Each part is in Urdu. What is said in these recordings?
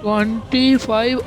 25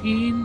3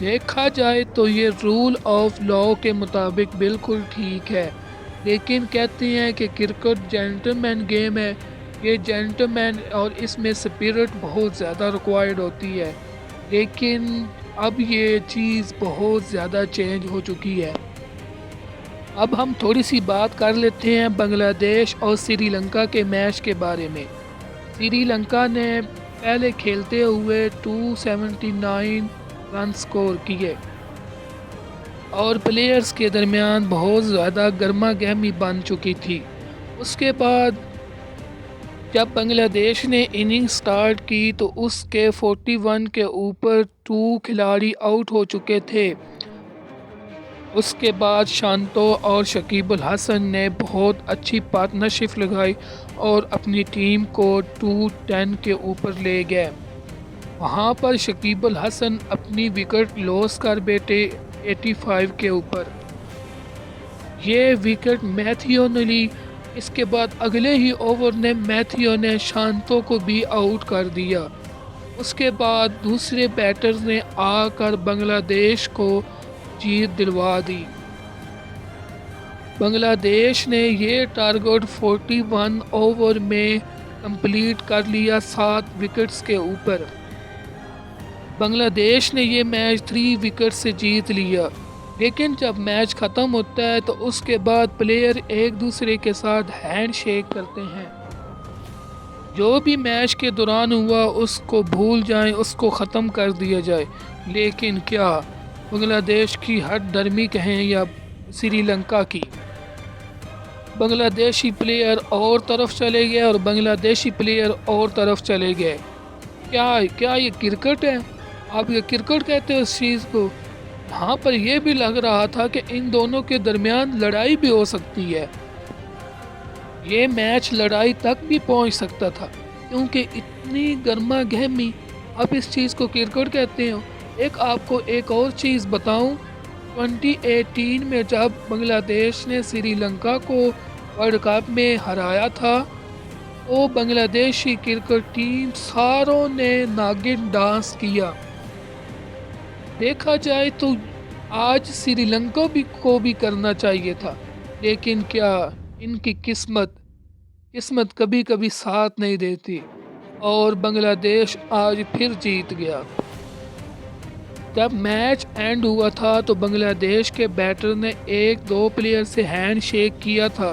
دیکھا جائے تو یہ رول آف لا کے مطابق بالکل ٹھیک ہے، لیکن کہتے ہیں کہ کرکٹ جینٹلمین گیم ہے، یہ جینٹلمین اور اس میں سپرٹ بہت زیادہ ریکوائرڈ ہوتی ہے، لیکن اب یہ چیز بہت زیادہ چینج ہو چکی ہے۔ اب ہم تھوڑی سی بات کر لیتے ہیں بنگلہ دیش اور سری لنکا کے میچ کے بارے میں۔ سری لنکا نے پہلے کھیلتے ہوئے 279 رن سکور کیے اور پلیئرز کے درمیان بہت زیادہ گرما گرمی بن چکی تھی۔ اس کے بعد جب بنگلہ دیش نے اننگ سٹارٹ کی تو اس کے 41 کے اوپر 2 کھلاڑی آؤٹ ہو چکے تھے۔ اس کے بعد شانتو اور شکیب الحسن نے بہت اچھی پارٹنرشپ لگائی اور اپنی ٹیم کو 210 کے اوپر لے گئے۔ وہاں پر شکیب الحسن اپنی وکٹ لوس کر بیٹھے 85 کے اوپر۔ یہ وکٹ میتھیو نے لی۔ اس کے بعد اگلے ہی اوور نے میتھیو نے شانتو کو بھی آؤٹ کر دیا۔ اس کے بعد دوسرے بیٹرز نے آ کر بنگلہ دیش کو جیت دلوا دی۔ بنگلہ دیش نے یہ ٹارگٹ 41 اوور میں کمپلیٹ کر لیا 7 وکٹس کے اوپر۔ بنگلہ دیش نے یہ میچ 3 وکٹ سے جیت لیا، لیکن جب میچ ختم ہوتا ہے تو اس کے بعد پلیئر ایک دوسرے کے ساتھ ہینڈ شیک کرتے ہیں۔ جو بھی میچ کے دوران ہوا اس کو بھول جائیں، اس کو ختم کر دیا جائے، لیکن کیا بنگلہ دیش کی ہٹ درمی کہیں یا سری لنکا کی، بنگلہ دیشی پلیئر اور طرف چلے گئے اور بنگلہ دیشی پلیئر اور طرف چلے گئے۔ کیا یہ کرکٹ ہے؟ آپ یہ کرکٹ کہتے ہو اس چیز کو؟ یہاں پر یہ بھی لگ رہا تھا کہ ان دونوں کے درمیان لڑائی بھی ہو سکتی ہے۔ یہ میچ لڑائی تک بھی پہنچ سکتا تھا، کیونکہ اتنی گرما گہمی، آپ اس چیز کو کرکٹ کہتے ہو۔ آپ کو ایک اور چیز بتاؤں، 2018 میں جب بنگلہ دیش نے سری لنکا کو ورلڈ کپ میں ہرایا تھا تو بنگلہ دیشی کرکٹ ٹیم ساروں نے ناگن ڈانس کیا۔ دیکھا جائے تو آج سری لنکا کو بھی کرنا چاہیے تھا، لیکن کیا ان کی قسمت کبھی کبھی ساتھ نہیں دیتی اور بنگلہ دیش آج پھر جیت گیا۔ جب میچ اینڈ ہوا تھا تو بنگلہ دیش کے بیٹر نے 1-2 پلیئر سے ہینڈ شیک کیا تھا،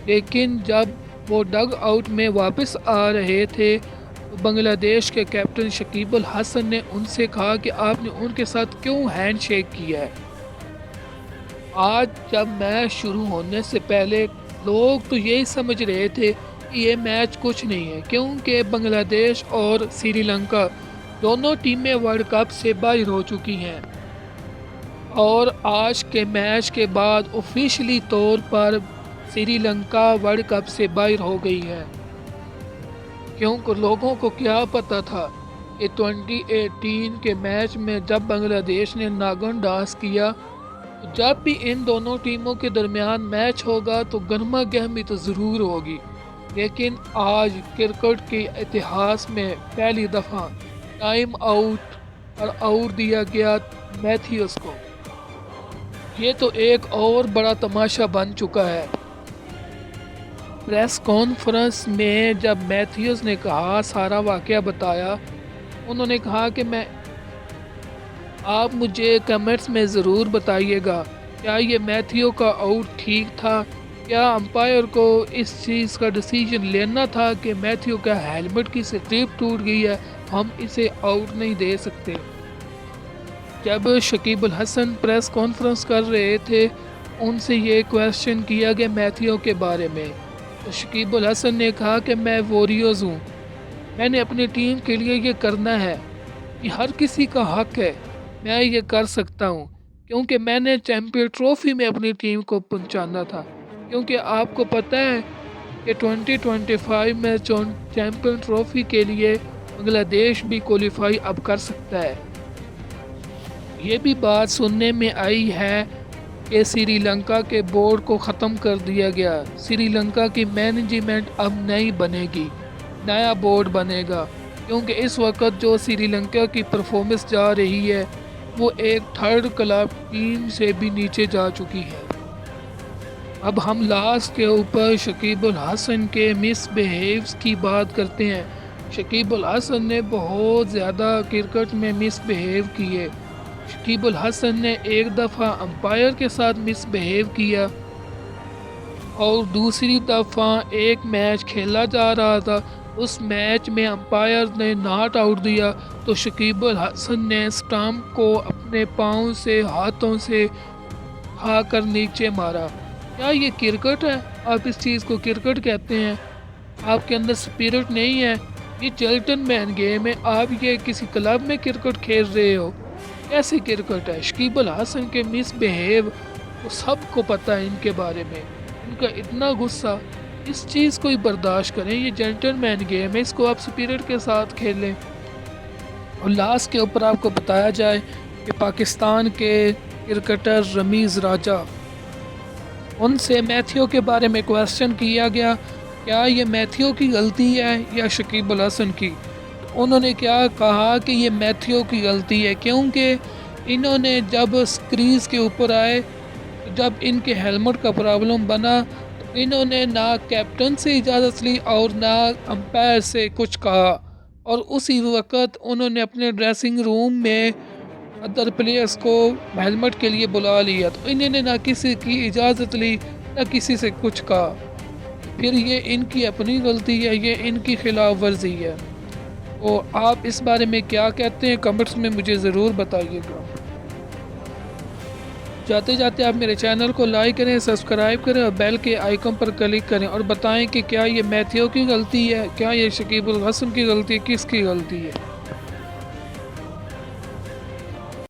لیکن جب وہ ڈگ آؤٹ میں واپس آ رہے تھے تو بنگلہ دیش کے کیپٹن شکیب الحسن نے ان سے کہا کہ آپ نے ان کے ساتھ کیوں ہینڈ شیک کیا ہے۔ آج جب میچ شروع ہونے سے پہلے لوگ تو یہی سمجھ رہے تھے کہ یہ میچ کچھ نہیں ہے، کیونکہ بنگلہ دیش اور سری لنکا دونوں ٹیمیں ورلڈ کپ سے باہر ہو چکی ہیں، اور آج کے میچ کے بعد آفیشلی طور پر سری لنکا ورلڈ کپ سے باہر ہو گئی ہے۔ کیونکہ لوگوں کو کیا پتا تھا کہ 2018 کے میچ میں جب بنگلہ دیش نے ناگن ڈانس کیا، جب بھی ان دونوں ٹیموں کے درمیان میچ ہوگا تو گرما گہمی تو ضرور ہوگی، لیکن آج کرکٹ کے اتہاس میں پہلی دفعہ ٹائم آؤٹ اور آؤٹ دیا گیا میتھیوس کو۔ یہ تو ایک اور بڑا تماشا بن چکا ہے۔ پریس کانفرنس میں جب میتھیوس نے کہا، سارا واقعہ بتایا، انہوں نے کہا کہ آپ مجھے کمنٹس میں ضرور بتائیے گا کیا یہ میتھیو کا آؤٹ ٹھیک تھا؟ کیا امپائر کو اس چیز کا ڈیسیجن لینا تھا کہ میتھیو کا ہیلمٹ کی سٹرپ ٹوٹ گئی ہے، ہم اسے آؤٹ نہیں دے سکتے؟ جب شکیب الحسن پریس کانفرنس کر رہے تھے، ان سے یہ کویسچن کیا گیا میتھیو کے بارے میں، تو شکیب الحسن نے کہا کہ میں ویریوز ہوں، میں نے اپنی ٹیم کے لیے یہ کرنا ہے، یہ ہر کسی کا حق ہے، میں یہ کر سکتا ہوں کیونکہ میں نے چیمپئن ٹرافی میں اپنی ٹیم کو پہنچانا تھا، کیونکہ آپ کو پتہ ہے کہ 2025 میں چیمپئن ٹرافی کے لیے بنگلہ دیش بھی کوالیفائی اب کر سکتا ہے۔ یہ بھی بات سننے میں آئی ہے کہ سری لنکا کے بورڈ کو ختم کر دیا گیا، سری لنکا کی مینجمنٹ اب نہیں بنے گی، نیا بورڈ بنے گا، کیونکہ اس وقت جو سری لنکا کی پرفارمنس جا رہی ہے وہ ایک تھرڈ کلب ٹیم سے بھی نیچے جا چکی ہے۔ اب ہم لاسٹ کے اوپر شکیب الحسن کے مس بیہیوز کی بات کرتے ہیں۔ شکیب الحسن نے بہت زیادہ کرکٹ میں مس بیہیو کیے۔ شکیب الحسن نے ایک دفعہ امپائر کے ساتھ مس بیہیو کیا اور دوسری دفعہ ایک میچ کھیلا جا رہا تھا، اس میچ میں امپائر نے ناٹ آؤٹ دیا تو شکیب الحسن نے اسٹمپ کو اپنے پاؤں سے ہاتھوں سے کھا کر نیچے مارا۔ کیا یہ کرکٹ ہے؟ آپ اس چیز کو کرکٹ کہتے ہیں؟ آپ کے اندر سپیرٹ نہیں ہے؟ یہ جینٹل مین گیم ہے، آپ یہ کسی کلب میں کرکٹ کھیل رہے ہو؟ کیسی کرکٹ ہے؟ شکیب الحسن کے مس بیہیو تو سب کو پتہ ہے ان کے بارے میں، ان کا اتنا غصہ، اس چیز کو ہی برداشت کریں، یہ جینٹل مین گیم ہے، اس کو آپ سپیرٹ کے ساتھ کھیلیں۔ اور لاسٹ کے اوپر آپ کو بتایا جائے کہ پاکستان کے کرکٹر رمیز راجہ، ان سے میتھیو کے بارے میں کویسچن کیا گیا کیا یہ میتھیو کی غلطی ہے یا شکیب الحسن کی؟ انہوں نے کیا کہا کہ یہ میتھیو کی غلطی ہے، کیونکہ انہوں نے جب کریز کے اوپر آئے، جب ان کے ہیلمٹ کا پرابلم بنا تو انہوں نے نہ کیپٹن سے اجازت لی اور نہ امپائر سے کچھ کہا، اور اسی وقت انہوں نے اپنے ڈریسنگ روم میں ادر پلیئرس کو ہیلمٹ کے لیے بلا لیا، تو انہوں نے نہ کسی کی اجازت لی نہ کسی سے کچھ کہا، پھر یہ ان کی اپنی غلطی ہے، یہ ان کی خلاف ورزی ہے۔ تو آپ اس بارے میں کیا کہتے ہیں کمنٹس میں مجھے ضرور بتائیے گا۔ جاتے جاتے آپ میرے چینل کو لائک کریں، سبسکرائب کریں اور بیل کے آئیکن پر کلک کریں اور بتائیں کہ کیا یہ میتھیو کی غلطی ہے، کیا یہ شکیب الحسن کی غلطی ہے، کس کی غلطی ہے۔